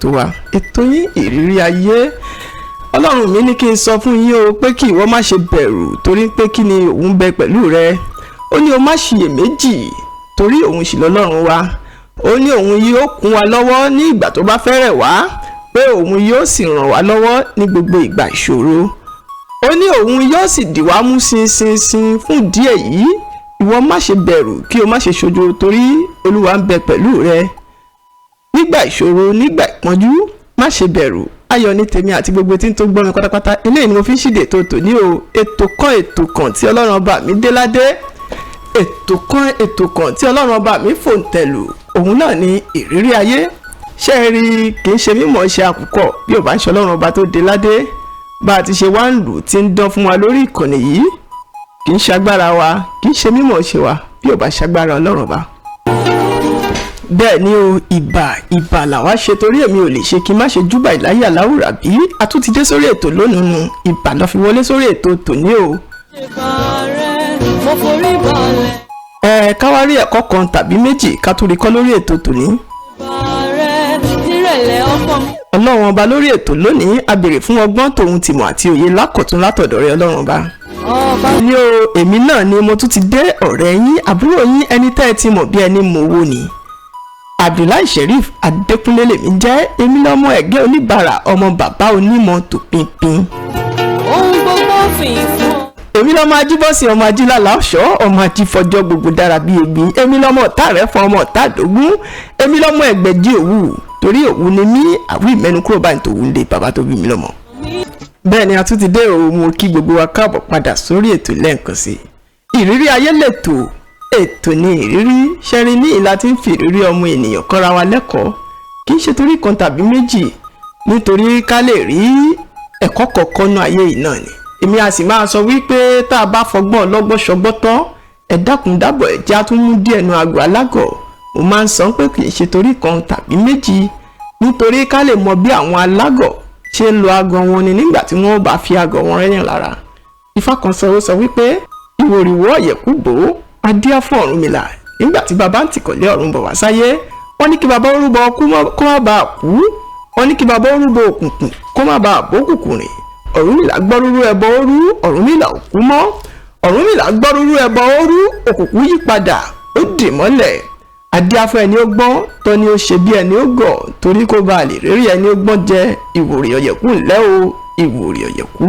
tó wa ètò yín ìrírí ayé. Ọlọ́run mi ní kí n sọ fún yín o pé kí ìwọ má ṣe bẹ̀rù torí pé kí ni òun bẹ pẹ̀lú rẹ. Ó ní o má ṣiyèméjì torí òun sì lọ́lọ́run wa. Ó ní òun yóò kún wa lọ́wọ́ ní ìgbà tó bá fẹ́rẹ̀ wá, pé òun yóò sì ràn wá lọ́wọ́ ní gbogbo ìgbà ìṣòro. Ó ní òun yóò sì dì wá mú ṣinṣinṣin fún díẹ̀ yìí. Ìwọ má ṣe bẹ̀rù kí o má ṣe ṣojo torí Olúwa ń bẹ pẹ̀lú rẹ. Nígbà ìṣòro, nígbà ìpọ́njú, má ṣe bẹ̀rù. Ayọ̀ ní tèmi àti gbogbo tí ń tó gbọ́ mi pátápátá. Eléyìí ni mo fi ń ṣíde ètò tòní o. Ètò kan tí Ọlọ́run ọba mi dé ládé. Ètò kan tí Ọlọ́run ọba mi fòǹtẹ̀lù. Òun náà ni ìrírí ayé. Ṣé ẹ rí, kì í ṣe mímọ̀ ṣe àkùkọ bí ò bá ń ṣe Ọlọ́run ọba tó dé ládé. Bá a ti ṣe wá ń lù tí ń dán fún wa lórí ìkànnì yìí. Kì í ṣagbára wa, kì í ṣe mímọ̀ ṣe wa bí ò bá ṣagbára Ọlọ́run ọba. Bẹ́ẹ̀ ni o, ìbà làwa ṣe torí èmi ò lè ṣe kí n má ṣe júbà ìláyà láwùrà bí. A tún ti dé sórí ètò lónìí nu ìbà lọ fi wọlé sórí ètò tòní o. Ká wá rí ẹ̀kọ́ kan tàbí méjì ká tún rí kọ́ lórí ètò tòní. Ọlọ́run ọba lórí ètò lónìí a béèrè fún ọgbọ́n tòun tìmọ̀ àti òye lákọ̀tún látọ̀dọ̀ rẹ Ọlọ́run ọba. Ní o, èmi náà ni mo tún ti dé, ọ̀rẹ́ yín, àbúrò yín, ẹni tẹ́ ẹ ti mọ̀ bí ẹni mowó ni. Abdullahi Sheriff Adékúnlé lèmi jẹ́, èmi lọ́mọ ẹ̀gẹ́ oníbàárà ọmọ bàbá onímọ̀ tó pinpin. Ohun gbogbo fìn fún ọ. Èmi lọ́mọ ajíbọ́sìn ọmọ ajílàlà ọ̀ṣọ́ ọmọ ajífọjọ́ gbogbo dára bí egbin. Èmi lọ́mọ ọ̀tá rẹ̀ fọ ọmọ ọ̀tá àdógún. Èmi lọ́mọ ẹgbẹ̀jì òwú torí òwú ni mí, àwí ìmẹ́nu kúrò báyìí tó wù ń lé bàbá tó bí mi lọ́mọ. Bẹ́ẹ̀ ni a tún ti dé o, mo kí gbogbo wa káàbọ̀ padà sórí ètò lẹ́ẹ̀kan sí. Ìrírí ayé lètò. Ètò ní ìrírí ṣẹ́rí ní ìlà tí ń fi ìrírí ọmọ ènìyàn kọ́ra wa lẹ́kọ̀ọ́ kì í ṣe torí kan tàbí méjì nítorí ká lè rí ẹ̀kọ́ kọ̀ọ̀kan nú ayé yìí náà ni. Èmi a sì máa sọ wípé tá a bá fọgbọ́n ọlọ́gbọ́n ṣọgbọ́n tán ẹ dákun dábọ̀ ẹ̀jẹ̀ á tún mú díẹ̀ nu àgọ́ alágọ̀. Mo máa ń sọ pé kì í ṣe torí kan tàbí méjì nítorí ká lè mọ bí àwọn alágọ̀ ṣe ń lo àgọ́ wọn ni nígbà tí wọ́n bá fi àgọ́ wọn rẹ́yìn lára. Ifá kan sọ wípé ìwòrìwò ọ̀yẹ̀kú bò ó adíá fún Ọ̀rúnmìlà nígbà tí bàbá ń tìkọ̀lé ọ̀run bọ̀ wá sáyé. Wọ́n ní kí bàbá orúbọ kó má bàa kú. Wọ́n ní kí bàbá orúbọ òkùnkùn kó má bàa bókùnkùn rìn. Ọ̀rúnmìlà gbọ́rúrú ẹbọ orú, Ọ̀rúnmìlà ò kú mọ́. Ọ̀rúnmìlà gbọ́rúrú ẹbọ orú, òkùnkùn yí padà ó dì mọ́lẹ̀. Adíá fún ẹni ó gbọ́n tó ní ó ṣe bí ẹni ó gọ̀ torí kó bá lè rírí ẹni ó gbọ́n jẹ ìwòrì ọ̀yẹ̀kú ńlẹ́ o ìwòrì ọ̀yẹ̀kú.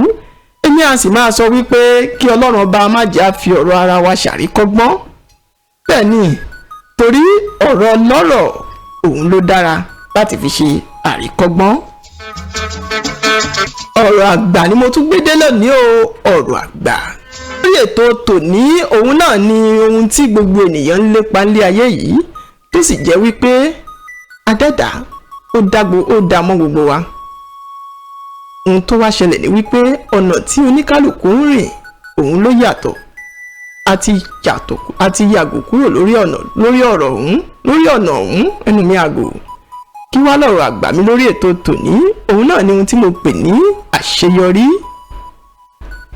Èmi a sì máa sọ wípé kí Ọlọ́run ọba má jẹ́ á fi ọ̀rọ̀ ara wa ṣàríkọ́gbọ́n. Bẹ́ẹ̀ ni torí ọ̀rọ̀ lọ́rọ̀ òun ló dára láti fi ṣe àríkọ́gbọ́n. Ọ̀rọ̀ àgbà ni mo tún gbé dé lónìí o, ọ̀rọ̀ àgbà. Lórí ètò tòní òun náà ni ohun tí gbogbo ènìyàn ń lépa nílé ayé yìí tó sì jẹ́ wípé Adẹ́dà ó dá mọ́ gbogbo wa. Ohun tó wá ṣẹlẹ̀ ni wípé ọ̀nà tí oníkálùkù ń rìn òun ló yàtọ̀. Àti yàgò kúrò lórí ọ̀nà ọ̀hún ẹnu mi àgò. Kí wá lọ̀rọ̀ àgbà mi lórí ètò tòní òun náà ni ohun tí mo pè ní àṣeyọrí.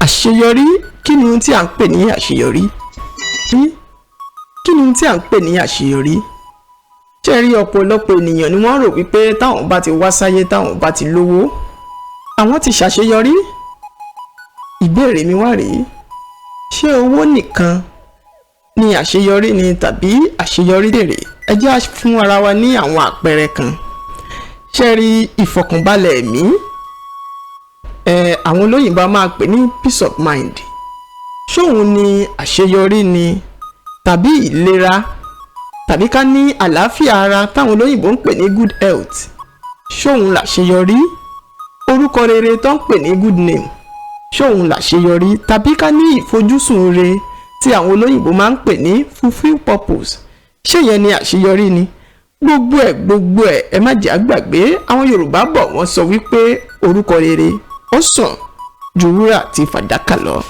Àṣeyọrí, kí ni ohun tí à ń pè ní àṣeyọrí? Kí ni ohun tí à ń pè ní àṣeyọrí? Ṣé rí ọ̀pọ̀lọpọ̀ ènìyàn ni wọ́n rò wípé táwọn bá ti wá sáyé táwọn bá ti lówó àwọn ti ṣàṣeyọrí. Ìbéèrè mi wá rèé, ṣé owó nìkan ni àṣeyọrí ni tàbí àṣeyọrí dèrè? Ẹ jẹ́ á fún ara wa ní àwọn àpẹẹrẹ kan. Ṣé rí ìfọ̀kànbalẹ̀ ẹ̀mí, àwọn olóyìnbó máa pè ní peace of mind. Ṣóhun ni àṣeyọrí ni tàbí ìlera tàbí ká ní àlàáfíà ara táwọn olóyìnbó ń pè ní good health? Ṣóhun làṣeyọrí? Orúkọ rere tó ń pè ní good name, ṣóhun làṣeyọrí? Tàbí ká ní ìfojúsùn rere tí àwọn olóyìnbó máa ń pè ní fulfill purpose, ṣé yẹn ni àṣeyọrí ni? Gbogbo ẹ̀ ẹ má jẹ́ á gbàgbé, àwọn Yorùbá bọ̀ wọ́n sọ wípé orúkọ rere ó sàn ju wúrà àti fàdákà lọ.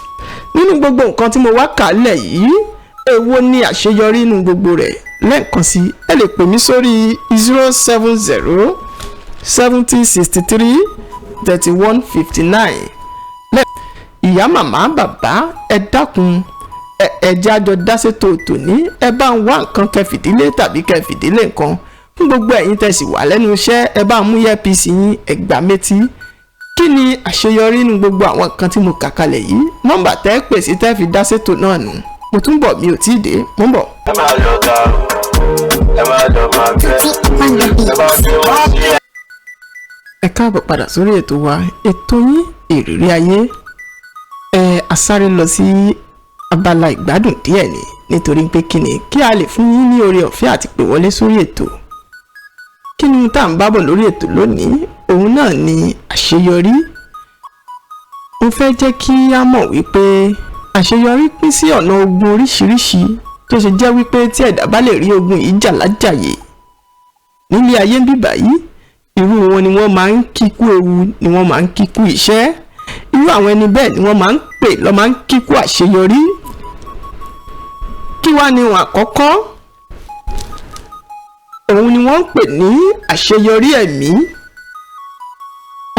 Nínú gbogbo nǹkan tí mo wá kàálẹ̀ yìí, èwo ni àṣeyọrí nínú gbogbo rẹ̀? Lẹ́ẹ̀kan sí, ẹ lè pè mí sórí 070 70 63 31 59. Ìyá màmá bàbá ẹ dákun ẹ jẹ́ á jọ dá sétò tòní. Ẹ bá ń wá nǹkan kẹfìdílé tàbí kẹfìdílé nǹkan fún gbogbo ẹ̀yin tẹ̀sí wà lẹ́nu iṣẹ́ ẹ bá mú earpiece yín ẹgbàá métí. Kí ni àṣeyọrí nínú gbogbo àwọn nǹkan tí mo kà kalẹ̀ yìí? Nọ́mbà tẹ́ pè sí tẹ́ fi dá ṣètò náà nù. Mo tún bọ̀ mi ò tíì dé, mo ń bọ̀. ẹ máa lọ ga o ẹ máa lọ máa bẹ ẹ bá fi wọn sí ẹ. Ẹ káàbọ̀ padà sórí ètò wa, ètò yín ìrírí ayé. A sáré lọ sí abala ìgbádùn díẹ̀ ni nítorí pé kí a lè fún yín ní oore ọ̀fẹ́ àti pè wọlé sórí ètò. Kí ni tá à ń bábọ̀ lórí ètò lónìí? Òun náà ni àṣeyọrí. Mo fẹ́ jẹ́ kí a mọ̀ wípé àṣeyọrí pín sí ọ̀nà ogun oríṣiríṣi tó ṣe jẹ́ wípé tí ẹ̀dá bá lè rí ogun yìí jà lájàyè nílé ayé ń bíbà yìí, irú wọn ni wọ́n máa ń kíkú ewu, ni wọ́n máa ń kíkú iṣẹ́. Irú àwọn ẹni bẹ́ẹ̀ ni wọ́n máa ń pè lọ́ máa ń kíkú àṣeyọrí. Kí wá ni ohun àkọ́kọ́? Òun ni wọ́n ń pè ní àṣeyọrí ẹ̀mí.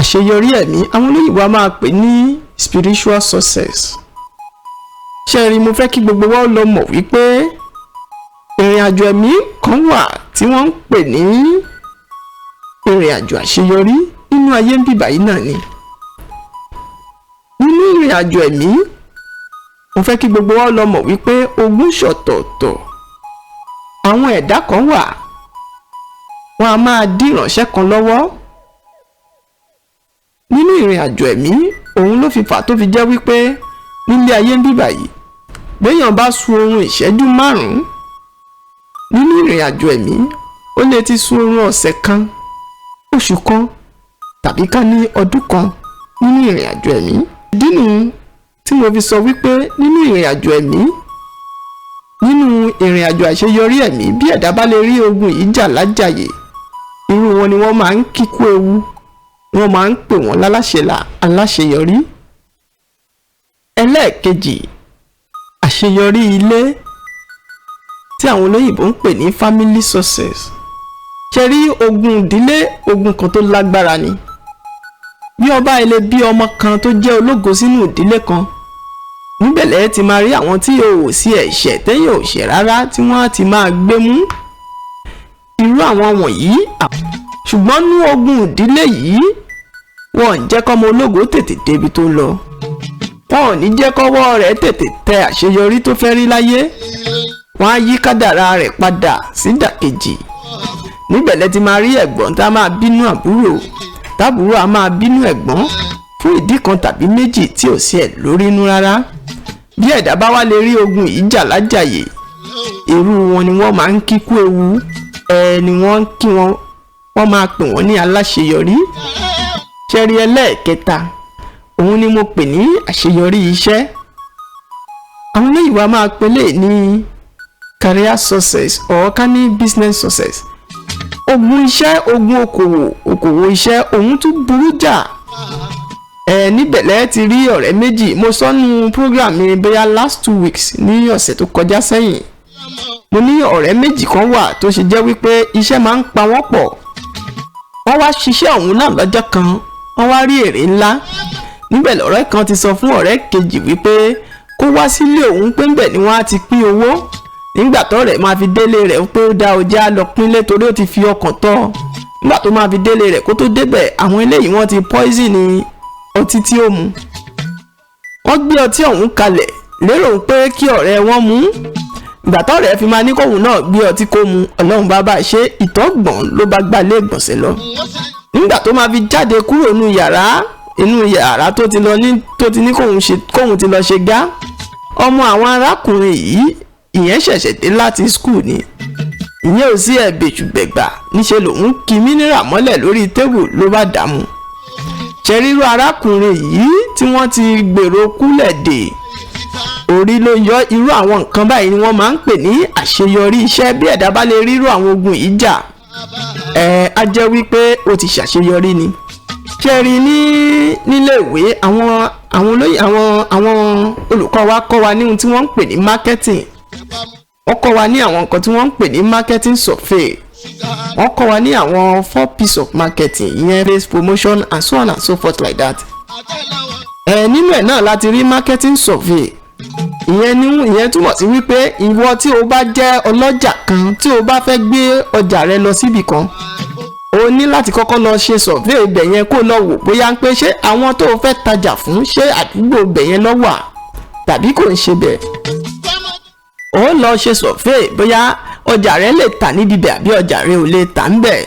Àṣeyọrí ẹ̀mí àwọn olóyìnbó a máa pè ní spiritual success. Ṣé rí, mo fẹ́ kí gbogbo wa lọ mọ̀ wípé ìrìn àjò ẹ̀mí kan wà tí wọ́n ń pè ní ìrìn àjò àṣeyọrí nínú ayé ń bíbà yìí náà ni. Nínú ìrìn àjò ẹ̀mí, mo fẹ́ kí gbogbo wa lọ mọ̀ wípé ogún ṣọ̀tọ̀ọ̀tọ̀ àwọn ẹ̀dá kan wà, wọ́n a máa dí ìránṣẹ́ kan lọ́wọ́. Nínú ìrìn àjò ẹ̀mí, òun ló fi fà tó fi jẹ́ wípé nílé ayé ń bíbà yìí, béèyàn bá sun oorun ìṣẹ́jú 5 nínú ìrìn àjò ẹ̀mí, ó lè ti sun oorun ọ̀sẹ̀ kan, oṣù kan tàbí ká ní ọdún kan nínú ìrìn àjò ẹ̀mí. Ìdí nu tí mo fi sọ wípé nínú ìrìn àjò ẹ̀mí, nínú ìrìn àjò àṣeyọrí ẹ̀mí, bí ẹ̀dá bá lè rí ogun yìí jà lájàyè, irú wọn ni wọ́n máa ń kíkú ewu, wọ́n máa ń pè wọ́n aláṣeyọrí. Ẹlẹ́ẹ̀kejì, àṣeyọrí ilé tí àwọn olóyìnbó ń pè ní family success. Ṣé rí ogun ìdílé, ogun kan tó lágbára ni. Bí ọba ilé bí ọmọ kan tó jẹ́ ológo sínú ìdílé kan, níbẹ̀ lẹ́ẹ̀ ti máa rí àwọn tí yóò sí ẹ̀ṣẹ̀ tẹ́yìn ò ṣẹ̀ rárá tí wọ́n á ti máa gbé mú. Irú àwọn wọ̀nyí, ṣùgbọ́n ní ogun ìdílé yìí, wọ́n ń jẹ́ kọ́mọ ológo tètè débi tó lọ. Wọ́n ò ní jẹ́ kọ́wọ́ rẹ̀ tètè tẹ àṣeyọrí tó fẹ́ rí láyé. Wọ́n á yí kádàrá rẹ̀ padà sí ìdàkejì. Níbẹ̀ lẹ́ ti máa rí ẹ̀gbọ́n tá a máa bínú àbúrò, tábúrò a máa bínú ẹ̀gbọ́n fún ìdí kan tàbí méjì tí ò sí ẹ̀ lórí inú rárá. Bí ẹ̀dá bá wá lè rí ogun yìí jà lájàyè, irú wọn ni wọ́n máa ń kíkú ewu, ni wọ́n ń kí wọn, wọ́n máa pè wọ́n ní aláṣeyọrí. Ṣẹ́rí ẹlẹ́ẹ̀kẹta, òun ni mo pè ní àṣeyọrí iṣẹ́. Àwọn olóyìnbó a máa pè lè ní career success or ká ní business success. Ogun iṣẹ́, ogun okòwò iṣẹ́, òun tún burú jà. Níbẹ̀ lẹ́ẹ̀ ti rí ọ̀rẹ́ méjì. Mo sọ nínú program mi bóyá last 2 weeks ní ọ̀sẹ̀ tó kọjá sẹ́yìn. Mo ní ọ̀rẹ́ méjì kan wà tó ṣe jẹ́ wípé iṣẹ́ máa ń pa wọ́n pọ̀. Wọ́n wá ṣiṣẹ́ ọ̀hún náà lọ́jọ́ kan, wọ́n wá rí èrè ńlá. Níbẹ̀ lọ̀rẹ́ kan ti sọ fún ọ̀rẹ́ kejì wípé kó wá sílé òun pé ńbẹ̀ ni wọ́n á ti pín owó. Nígbà tó rẹ̀ máa fi délé rẹ̀ pé ó dá ọjà lọ pínlẹ̀ torí ó ti fi ọkàn tọ́. Nígbà tó máa fi délé rẹ̀ kó tó débẹ̀, àwọn eléyìí wọ́n ti poison ọtí tí ó mu. Wọ́n gbé ọtí ọ̀hún kalẹ̀ lérò pé kí ọ̀rẹ́ wọn mú. Ìgbà tó rẹ̀ fi máa ní kóhun náà gbé ọtí kó mu, Ọlọ́run bá bá ṣe ìtọ́gbọ̀n ló bá gbà lé ìgbọ̀nsẹ̀ lọ. Nígbà tó máa fi jáde kúrò nínú yàrá tó ti ní kóhun ti lọ ṣe gá, ọmọ àwọn arákùnrin yìí, ìyẹn ṣẹ̀ṣẹ̀ dé láti school ni. Ìyẹn ò sí ẹ̀bẹ̀jùbẹ̀gbà, níṣẹ́ lòun kí mínírà mọ́lẹ̀ lórí tébù ló bá dààmú. Ṣé rírú arákùnrin yìí tí wọ́n ti gbèrò kúlẹ̀ dè, orí ló yọ. Irú àwọn nǹkan báyìí ni wọ́n máa ń pè ní àṣeyọrí iṣẹ́. Bí ẹ̀dá bá lè rírú àwọn ogun yìí jà, á jẹ́ wípé ó ti ṣàṣeyọrí ni. Ṣé rí nílé ìwé, àwọn olùkọ́ wa kọ́ wa ní ohun tí wọ́n ń pè ní marketing. Wọ́n kọ́ wa ní àwọn nǹkan tí wọ́n ń pè ní marketing survey. Wọ́n kọ́ wa ní àwọn 4 pieces of marketing, ìyẹn raise, promotion and so on and so forth like that. Nínú ẹ̀ náà láti rí marketing survey. ìyẹn túmọ̀ sí wípé ìwọ tí o bá jẹ́ ọlọ́jà kan tí o bá fẹ́ gbé ọjà rẹ lọ síbì kan o ní láti kọ́kọ́ lọ ṣe survey ibẹ̀ yẹn kó lọ wò bóyá pé ṣé àwọn tó o fẹ́ tajà fún ṣé àdúgbò ibẹ̀ yẹn ló wà tàbí kò ń ṣe bẹ́ẹ̀. ó lọ ṣe survey bóyá ọjà rẹ lè tà níbi bẹ̀ àbí ọjà rẹ ò lè tà ń bẹ̀.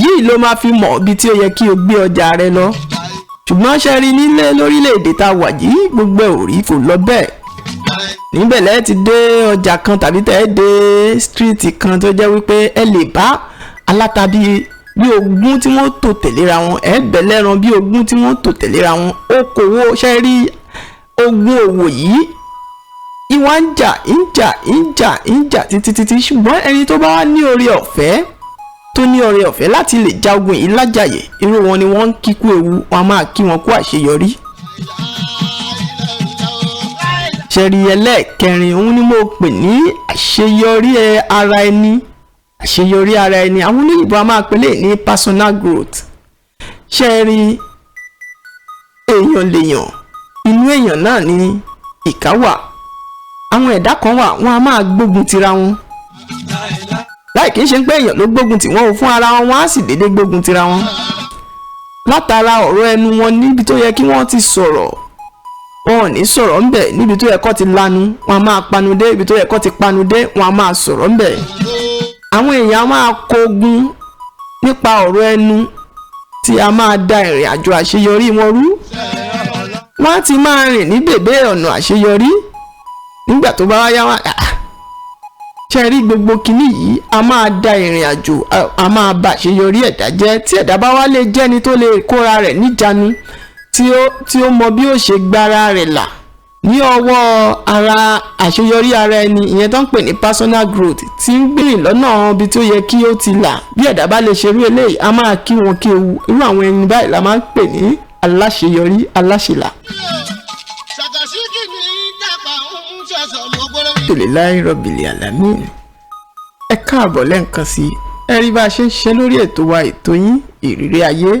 yìí ló máa fi mọ̀ ibi tí ó yẹ kí o gbé ọjà rẹ lọ. ṣùgbọ́n ṣe rí nílé lórílẹ̀‐èdè tá a wà yìí gbogbo òrí kò lọ bẹ́ẹ̀. níbẹ̀ lẹ́ẹ̀ ti dé ọjà kan tàbí tẹ́ ẹ dé street kan tó jẹ́ wípé ẹ lè bá aláta bí ogún tí wọ́n tò tẹ̀léra wọn ẹ̀ẹ́bẹ̀ lẹ́ran bí ogún tí wọ́n tò tẹ̀léra wọn okòwò ṣe rí ogún òwò yìí ìwà ń jà títí ṣùgbọ́n ẹni tó bá wá ní oore ọ̀fẹ́ láti lè ja ogun yìí lájàyè irú wọn ni wọ́n ń kíkú ewu wọn máa kí wọn kú àṣeyọrí. ṣẹ̀rí ẹlẹ́ẹ̀kẹrin òun ni mo pè ní àṣeyọrí ara ẹni. àṣeyọrí ara ẹni àwọn olóyìnbó a máa pèlè ní personal growth. ṣẹ̀rí èèyàn lèèyàn inú èèyàn náà ni ìkà wà. àwọn ẹ̀dá kan wà wọ́n a máa gbógun tira wọn. láì kìí ṣe pé èèyàn ló gbógun tì wọ́n ò fún ara wọn wọ́n á sì dédé gbógun tira wọn. látara ọ̀rọ̀ ẹnu wọn níbi tó yẹ kí wọ́n ti sọ̀rọ̀ wọn ò ní sọ̀rọ̀ ńbẹ̀ níbi tó yẹ kó ti lanu wọn a máa panu dé ibi tó yẹ kó ti panu dé wọn a máa sọ̀rọ̀ ńbẹ̀. àwọn èèyàn máa kógun nípa ọ̀rọ̀ ẹnu tí a máa da ìrìn àjò àṣeyọrí wọn rú. wọ́n á ti máa rìn ní bèbè ọ̀nà àṣeyọrí nígbà tó bá wáyá wá ṣe rí gbogbo kinní yìí a máa da ìrìn àjò a máa bà àṣeyọrí ẹ̀dá jẹ́ tí ẹ̀dá bá wá lè jẹ́ni tó lè kóra rẹ̀ níjàánu tí ó mọ bí ó ṣe gbára rẹ̀ là ní ọwọ́ ara àṣeyọrí ara ẹni ìyẹn tó ń pè ní personal growth tí ń gbìyìn lọ́nà ibi tó yẹ kí ó ti là bí ẹ̀dá bá lè ṣerú eléyìí a máa kí wọn kí ewu irú àwọn ẹni báyìí la máa ń pè ní aláṣeyọrí aláṣelà. Alhamdulillahi Rabbil Alamin. Ẹ káàbọ̀ lẹ́ǹkan sí ẹ rí bá a ṣe ń ṣe lórí ètò wa ètò yín ìrírí ayé.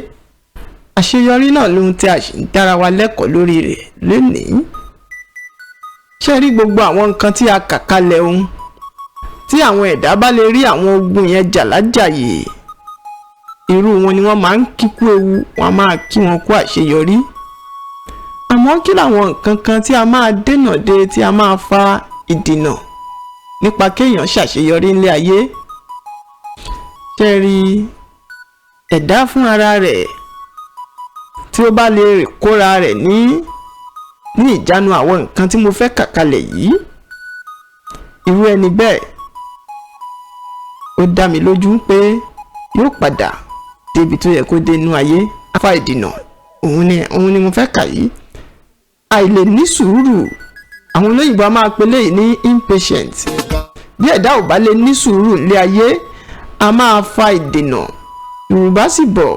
Àṣeyọrí náà lóhun tí a ṣì ń dára wa lẹ́kọ̀ọ́ lórí rẹ̀ lénìí. Ṣé rí gbogbo àwọn nǹkan tí a kà kalẹ̀ ohun tí àwọn ẹ̀dá bá lè rí àwọn ogun yẹn jà lájàyè irú wọn ni wọ́n máa ń kíkú ewu wọn máa kí wọn kú àṣeyọrí. Àmọ́ kí làwọn nǹkan kan tí a máa dènà de tí a máa fa ìdènà nípa kéèyàn ṣàṣeyọrí nílé ayé. Ṣé rí ẹ̀dá fún ara rẹ̀ tí ó bá lè kóra rẹ̀ ní ìjánu àwọn nǹkan tí mo fẹ́ kà kalẹ̀ yìí irú ẹni bẹ́ẹ̀ ó dá mi lójú pé yóò padà débi tó yẹ kó dé inú ayé afa ìdènà òun ni mo fẹ́ kà yìí. Àìlè ní sùúrù àwọn olóyìnbó a máa pè léyìí ní impatient. Bí ẹ̀dá ò bá lè ní sùúrù nílé ayé a máa fa ìdènà. Yorùbá sì bọ̀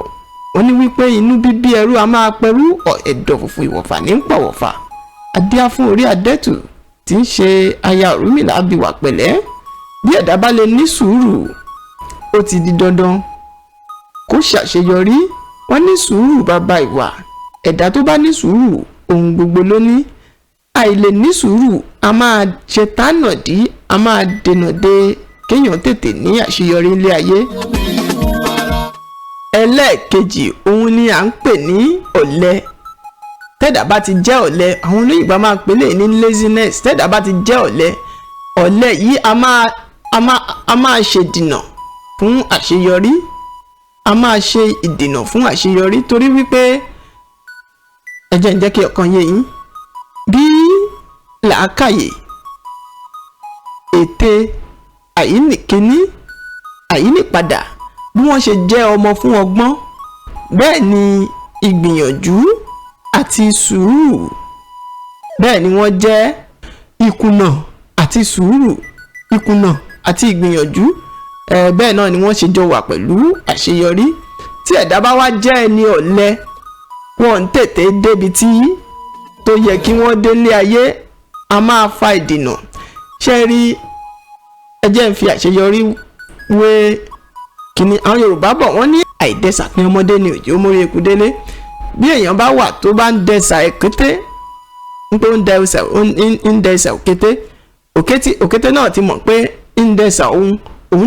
wọ́n ní wípé inú bíbí ẹrú a máa pẹ̀rú ẹ̀dọ̀ fùfù ìwọ̀fà ní pọ̀wọ̀fà. Adíá fún orí adẹ́tù tí ń ṣe aya Ọ̀rúnmìlà abìwà pẹ̀lẹ́. Bí ẹ̀dá bá lè ní sùúrù ó ti di dandan kó ṣàṣeyọrí. Wọ́n ní sùúrù bàbá ìwà ẹ̀dá tó bá ní sùúrù ohun gbogbo ló ní. Àìlè ní sùúrù a máa ṣe tánàdí a máa dènà de kéèyàn tètè ní àṣeyọrí ilé ayé. Ẹlẹ́ẹ̀kejì òun ni à ń pè ní ọ̀lẹ. Tẹ́dà bá ti jẹ́ ọ̀lẹ àwọn olóyìnbó máa pè lè ní laziness. Tẹ́dà bá ti jẹ́ ọ̀lẹ yìí a máa ṣe ìdènà fún àṣeyọrí. A máa ṣe ìdènà fún àṣeyọrí torí wípé ẹ jẹ́ kí ọkàn yé yín bí làákàyè ète àyíníkíní àyínípadà bí wọ́n ṣe jẹ́ ọmọ fún ọgbọ́n bẹ́ẹ̀ ni ìgbìyànjú àti sùúrù bẹ́ẹ̀ ni wọ́n jẹ́ ìkùnà àti sùúrù ìkùnà àti ìgbìyànjú bẹ́ẹ̀ náà ni wọ́n ṣe jọ wà pẹ̀lú àṣeyọrí. Tí ẹ̀dá bá wá jẹ́ ẹni ọ̀lẹ wọ́n ń tètè débi tí tó yẹ kí wọ́n délé ayé a máa fa ìdènà. Ṣé rí ẹ jẹ́ ń fi àṣeyọrí wé kíní àwọn Yorùbá bọ̀ wọ́n ní àìdẹ́sà pín ọmọdé ni òjò mórí eku délé. Bí èèyàn bá wà tó bá ń dẹ́sà èkété pé ó ń dẹ ìsà òkété náà ti mọ̀ pé ń dẹ ìsà òun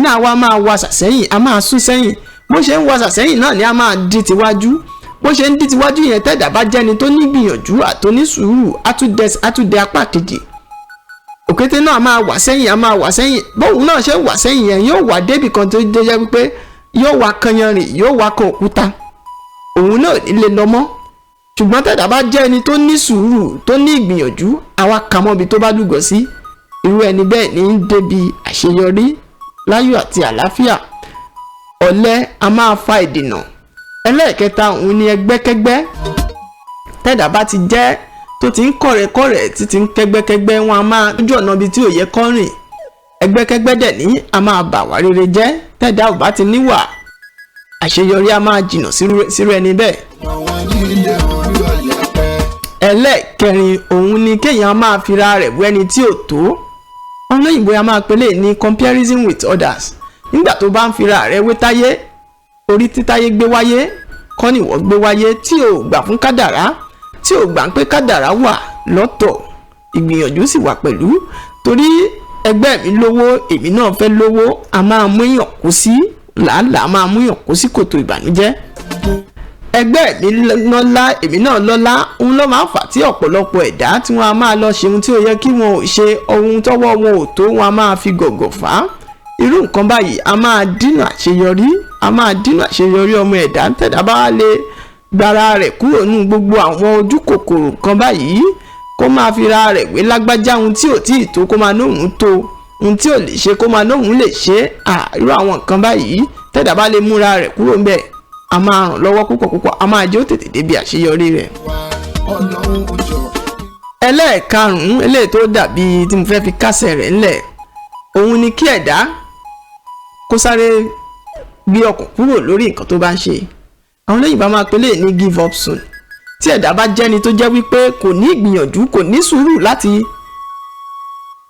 náà wá máa wasà sẹ́yìn, a máa sún sẹ́yìn, bó ṣe ń wasà sẹ́yìn náà ni a máa di tiwájú, bó ṣe ń di tiwájú yẹn tẹ́dà bá jẹ́ni tó ní gbìyànjú àtòní sùúrù àtúndẹ apá kejì, òkété náà máa wà sẹ́yìn, bóun náà ṣe wà sẹ́yìn yẹn yóò wà débì kan tó jẹ́ wípé yóò wá kanyanrìn, yóò wá kan òkúta, òun náà nílé lọ mọ́. Ṣùgbọ́n tẹ́dà bá jẹ́ ẹni tó ní sùúrù tó ní ìgbìyànjú, àwa kà mọ́bi tó bá lúgọ sí, irú ẹni bẹ́ẹ̀ ní ń débi àṣeyọrí láyọ̀ àti àlàáfíà. Ọ̀lẹ a máa fa ìdènà. Ẹlẹ́ẹ̀kẹta òun ni ẹgbẹ́kẹ́gbẹ́. Tẹ́dà bá ti jẹ́ tó ti ń kọ̀rẹ́kọ̀rẹ́ títí ń kẹ́gbẹ́kẹ́gbẹ́, wọn a máa lójú ọ̀nà ibi tí ò yẹ kọ́ rìn. Ẹgbẹ́kẹ́gbẹ́ dẹ̀ ní a máa bà wá rere jẹ́. Tẹ́dà ò bá ti níwà, àṣeyọrí a máa jìnnà sírú ẹni bẹ́ẹ̀. Ẹlẹ́ẹ̀kẹrin òun ni kéèyàn máa fira rẹ̀ wé ẹni tí ò tó. Olóyìnbó a máa pè lè ní comparison with others. Nígbà tó bá ń fira rẹ̀ wé táyé, orí tí táyé gbé wáyé kọ́ ni ìwọ gbé wáyé, tí ò gbà fún kádàrá, tí ò gbà pé kádàrá wà lọ́tọ̀, ìgbìyànjú sì wà pẹ̀lú. Torí ẹgbẹ́ mi lówó, èmi náà fẹ́ lówó, a máa mú èèyàn kó sí làálàá, máa mú èèyàn kó sí kòtò ìbànújẹ́. Ẹgbẹ́ mi lọ́lá, èmi náà lọ́lá, òun ló máa ń fà tí ọ̀pọ̀lọpọ̀ ẹ̀dá tí wọ́n a máa lọ ṣe ohun tí ó yẹ kí wọn ò ṣe, ohun tọ́wọ́ wọn ò tó, wọn a máa fi gọ̀gọ̀ fà á. Irú nǹkan báyìí a máa dínà àṣeyọrí ọmọ ẹ̀dá. Tẹ́dà bá lè gbára rẹ̀ kúrò nínú gbogbo àwọn ojú kòkòrò kan báyìí, kó máa fi ra rẹ̀ wé lágbájá, ohun tí ò tí ì tó kó máa nóhùn tó, ohun tí ò lè ṣe kó máa nóhùn lè ṣe. Irú àwọn nǹkan báyìí tẹ́dà bá lè múra rẹ̀ kúrò ńbẹ̀, a máa ràn lọ́wọ́ púpọ̀, a máa jẹ́ ó tètè débi àṣeyọrí rẹ̀. Ẹlẹ́ẹ̀karùn-ún eléyìí tó dàbí tí mo fẹ́ fi kásẹ̀ rẹ̀ ńlẹ̀, òun ni kí ẹ̀dá kó sáré gbé ọkàn kúrò lórí nǹkan tó bá ń ṣe. Àwọn olóyìnbó máa pè lè ní give up soon. Tí ẹ̀dá bá jẹ́ni tó jẹ́ wípé kò ní ìgbìyànjú, kò ní sùúrù láti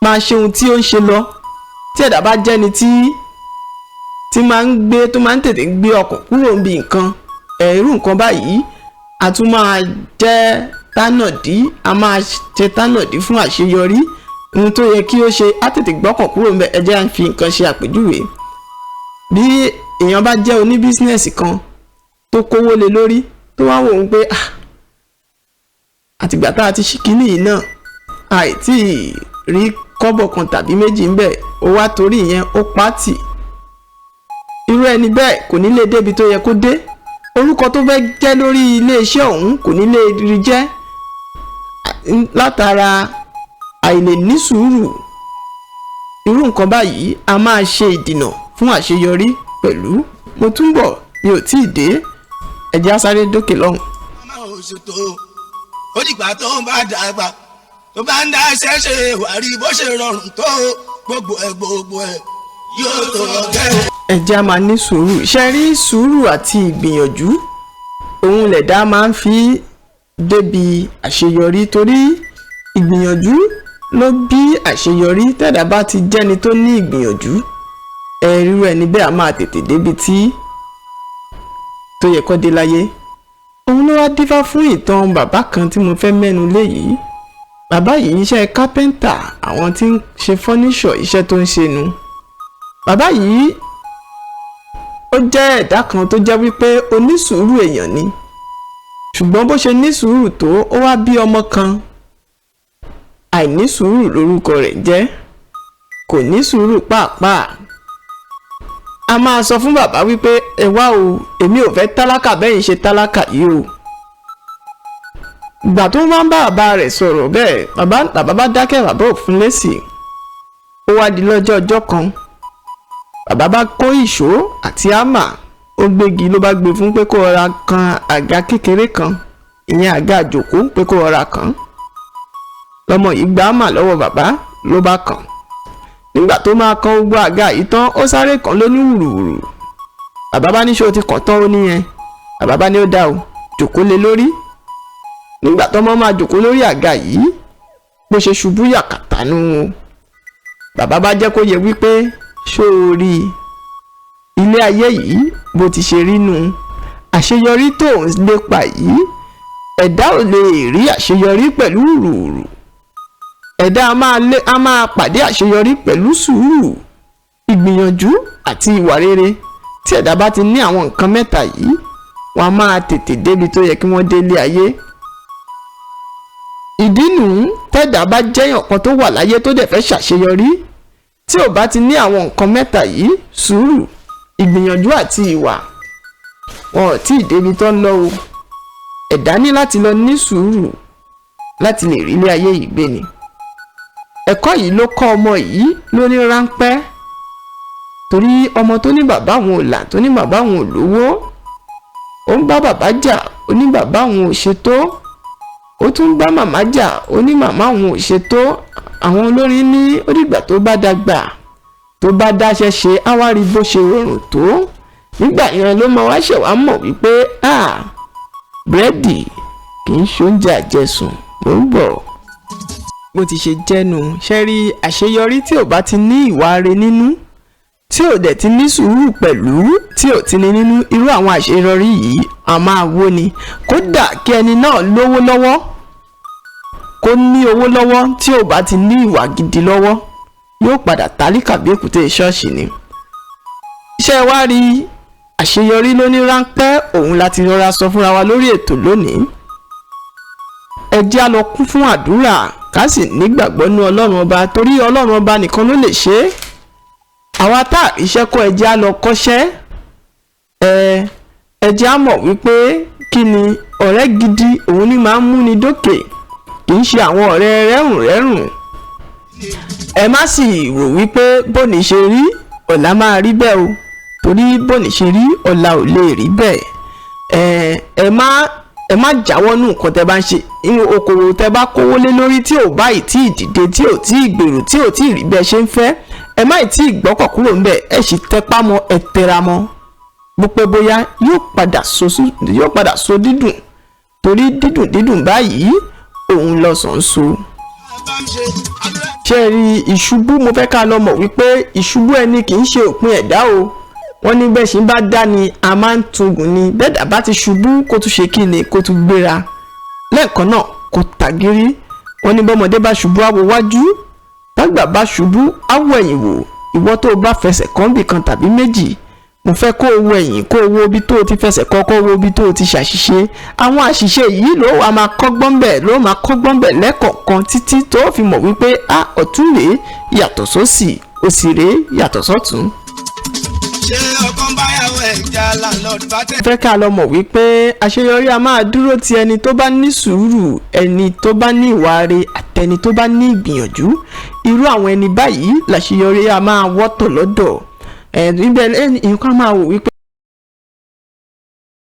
máa ṣe ohun tí ó ń ṣe lọ, tí ẹ̀dá bá jẹ́ni tó máa ń tètè gbé ọkàn kúrò níbi nǹkan, irú nǹkan báyìí a tún máa jẹ́ tánàdí, a máa ṣe tánàdí fún àṣeyọrí. Ohun tó yẹ kí ó ṣe á tètè gbọ́kàn kúrò ńbẹ̀. Ẹ jẹ́ à ń fi nǹkan ṣe àpèjúwe. Bí èèyàn bá jẹ́ oní bísínẹ́sì kan tó kówó lé lórí, tó wá wò ó pé àtìgbà tá a ti ṣí kínní yìí náà àìtí rí kọ́bọ̀ kan tàbí méjì ńbẹ̀, ó wá torí ìyẹn ó pátì. Irú ẹni bẹ́ẹ̀ kò ní lè débi tó yẹ kó dé. Orúkọ tó fẹ́ jẹ́ lórí iléeṣẹ́ ọ̀hún kò ní lè rí jẹ́ látara àìlè ní sùúrù. Irú nǹkan báyìí a máa ṣe ìdìnà fún àṣeyọrí pẹ̀lú. Mo tún bọ̀, mi ò tí ì dé, ẹ jẹ́ á sáré dókè lọ́hùn. Ó dìgbà tó ń bá dàgbà, tó bá ń dá iṣẹ́ ṣe wà rí bó ṣe rọrùn tó, gbogbo ẹ̀ yóò tó ọ̀gẹ́. Ẹ jẹ́ á máa ní sùúrù. Ṣé rí sùúrù àti ìgbìyànjú òun lẹ̀dá máa ń fi débi àṣeyọrí, torí ìgbìyànjú ló bí àṣeyọrí. Tẹ́dà bá ti jẹ́ni tó ní ìgbìyànjú, irú ẹni bẹ́ẹ̀ a máa tètè débi tí tó yẹ kó dé láyé. Òun ló wá dífá fún ìtàn bàbá kan tí mo fẹ́ mẹ́nu lé yìí. Bàbá yìí iṣẹ́ kápẹ́ńtà, àwọn tí ń ṣe fọ́níṣọ̀, iṣẹ́ tó ń ṣe nu. Bàbá yìí ó jẹ́ ẹ̀dá kan tó jẹ́ wípé onísùúrù èèyàn ni. Ṣùgbọ́n bó ṣe ní sùúrù tó, ó wá bí ọmọ kan. Àìní sùúrù lórúkọ rẹ̀ jẹ́, kò ní sùúrù pàápàá. A máa sọ fún bàbá wípé ẹ wá o, èmi ò fẹ́ tálákà bẹ́yìn ṣe tálákà yìí o. Ìgbà tó máa ń bá bàbá rẹ̀ sọ̀rọ̀ bẹ́ẹ̀, bàbá bá dákẹ́, bàbá ò fún lésì. Ó wá di lọ́jọ́ ọjọ́ kan, bàbá bá kó ìṣó àti hámà, ó gbégi ló bá gbé fún pé kó rọra kan àga kékeré kan, ìyẹn àga àjòkó, pé kó rọra kàn. Lọ́mọ yìí gba hámà lọ́wọ́ bàbá ló bá kàn. Nígbà tó máa kan gbogbo àga yìí tán, ó sáré kàn lóní wùrùwùrù. Bàbá bá ní ṣé o ti kàn tán ó níyẹn. Bàbá bá ní ó dá o, jòkó lé lórí. Nígbà tó máa jòkó lórí àga yìí, bó ṣe ṣubú yàkàtà nù. Bàbá bá jẹ́ kó yẹ wípé ṣó o rí ilé ayé yìí bó ti ṣe rí nù. Àṣeyọrí tó ń lépa yìí ẹ̀dá ò lè rí àṣeyọrí pẹ̀lú rùrù. Ẹ̀dá a máa pàdé àṣeyọrí pẹ̀lú sùúrù, ìgbìyànjú àti ìwà rere. Tí ẹ̀dá bá ti ní àwọn nǹkan mẹ́ta yìí, wọ́n á máa tètè débi tó yẹ kí wọ́n délé ayé. Ìdí nù tẹ́dá bá jẹ́yàn kan tó wà láyé tó dẹ̀ fẹ́ ṣàṣeyọrí, tí ò bá ti ní àwọn nǹkan mẹ́ta yìí, sùúrù, ìgbìyànjú àti ìwà, wọn ò tí ì débi tó ń lọ o. Ẹ̀dá ní láti lọ ní sùúrù láti lè rí ilé ayé yìí gbé ni. Ẹ̀kọ́ yìí ló kọ́ ọmọ yìí lóní ráńpẹ́, torí ọmọ tó ní bàbá òun ò là, tó ní bàbá òun ò lówó, ó ń bá bàbá jà, ó ní bàbá òun ò ṣe tó, ó tún bá màmá jà, ó ní màmá òun ò ṣe tó. Àwọn olórin ní ó dìgbà tó bá dàgbà, tó bá dáṣẹ́ ṣe, á wá rí bó ṣe rọrùn tó. Nígbà yẹn ló máa wá ṣẹ̀wá mọ̀ wípé búrẹ́dì kì í ṣoúnjẹ àjẹsùn, ló ń bọ̀. Bó ti ṣe jẹ́nu, ṣe rí àṣeyọrí tí ò bá ti ní ìwà re nínú, tí ò dẹ̀ ti ní sùúrù pẹ̀lú, tí ò ti ní nínú, irú àwọn àṣeyọrí yìí a máa wó ni. Kódà kí ẹni náà lówó lọ́wọ́, kó ní owó lọ́wọ́, tí ò bá ti ní ìwà gidi lọ́wọ́, yóò padà tálíkà bí èkúté ṣọ́ọ̀ṣì ni. Ṣé wá rí àṣeyọrí lóní ráńpẹ́, òun láti rọra sọ fúnra wa lórí ètò lónìí. Ẹ jẹ́ á lọ kún fún àdúrà, ká sì nígbàgbọ́ nínú Ọlọ́run ọba, torí Ọlọ́run ọba nìkan ló lè ṣe é. Àwa tá iṣẹ́ kọ́, ẹ jẹ́ á lọ kọ́ṣẹ́. Ẹ jẹ́ á mọ̀ wípé kí ni ọ̀rẹ́ gidi, òun ni máa ń múni dókè, kì í ṣe àwọn ọ̀rẹ́ rẹ́rùn. Ẹ má sì rò wípé bóni ṣe rí ọ̀la máa rí bẹ́ẹ̀ o, torí bóni ṣe rí ọ̀la ò lè rí bẹ́ẹ̀. Ẹ má jáwọ́ nù nǹkan tẹ́ bá ń ṣe, inú okòwò tẹ́ bá kówó lé lórí tí ò bá ì tí ì dìde, tí ò tí ì gbèrò, tí ò tí ì rí bẹ́ẹ̀ ṣe ń fẹ́, ẹ má ì tí ì gbọ́kọ̀ kúrò ńbẹ̀, ẹ sì tẹpá mọ́, ẹ tẹra mọ́. Bó pẹ́ bóyá yóò padà so dídùn, torí dídùn báyìí òun lọ́sàn-án so. Ṣé rí ìṣubú, mo fẹ́ ká lọ mọ̀ wípé ìṣubú ẹni kì í ṣe òpin ẹ̀dá o. Wọ́n ní bẹ́ẹ̀ ṣe bá dá ni a máa ń tungùn ni. Bẹ́ẹ̀dá bá ti ṣubú kó tún ṣe kí ni, kó tún gbéra lẹ́ẹ̀kan náà, kó tàgírí. Wọ́n ní bọ́mọdé bá ṣubú á wo wájú, tágbà bá ṣubú á wo ẹ̀yìn wò. Ìwọ tó o bá fẹsẹ̀ kan bì kan tàbí méjì, mo fẹ́ kó o wo ẹ̀yìn, kó o wo ibi tó o ti fẹsẹ̀ kọ́, kó o wo ibi tó o ti ṣàṣìṣe. Àwọn àṣìṣe yìí ló wà máa kọ́gbọ́n bẹ̀, lẹ́kọ̀ọ̀kan títí tó fi mọ̀ wípé ọ̀tún rèé yàtọ̀ sósì, òsì rèé yàtọ̀ sọ́tún. Ṣé ọkàn báyàwó ẹ̀já landlord bá tẹ̀? Fẹ́ ká lọ mọ̀ wípé àṣeyọrí a máa dúró ti ẹni tó bá ní sùúrù, ẹni tó bá ní ìwà re, àtẹni tó bá ní ìgbìyànjú. Irú àwọn ẹni báyìí làṣeyọrí a máa wọ́tọ̀ lọ́dọ̀. Ibẹ̀ nǹkan máa wò wípé